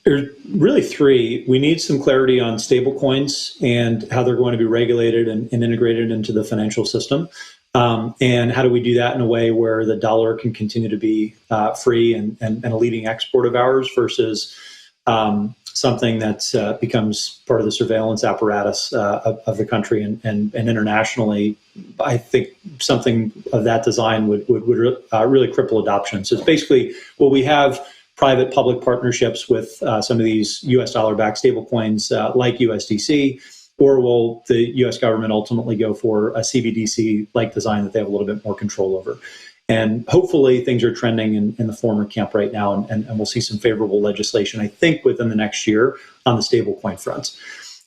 There's really three. We need some clarity on stablecoins and how they're going to be regulated and integrated into the financial system. And how do we do that in a way where the dollar can continue to be free and a leading export of ours versus something that becomes part of the surveillance apparatus of the country and internationally. I think something of that design would really cripple adoption. So it's basically, will we have private-public partnerships with some of these U.S. dollar-backed stablecoins like USDC, or will the U.S. government ultimately go for a CBDC-like design that they have a little bit more control over? And hopefully things are trending in the former camp right now, and we'll see some favorable legislation, I think, within the next year on the stablecoin front.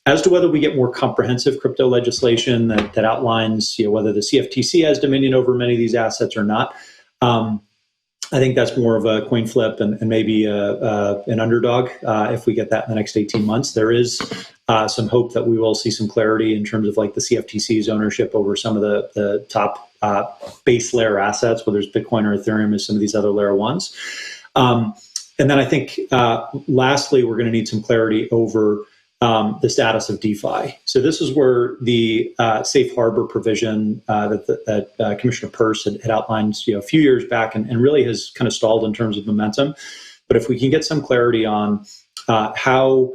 As to whether we get more comprehensive crypto legislation that outlines whether the CFTC has dominion over many of these assets or not, I think that's more of a coin flip and maybe an underdog if we get that in the next 18 months. There is some hope that we will see some clarity in terms of like the CFTC's ownership over some of the top base layer assets, whether it's Bitcoin or Ethereum or some of these other layer ones. And then I think lastly, we're going to need some clarity over the status of DeFi. So this is where the safe harbor provision that Commissioner Peirce had outlined a few years back and really has kind of stalled in terms of momentum. But if we can get some clarity on how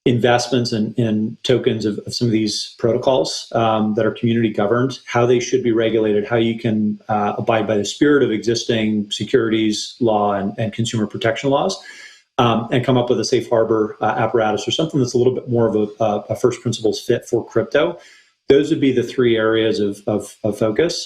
investments in tokens of some of these protocols that are community governed, how they should be regulated, how you can abide by the spirit of existing securities law and consumer protection laws, and come up with a safe harbor apparatus or something that's a little bit more of a first principles fit for crypto. Those would be the three areas of focus.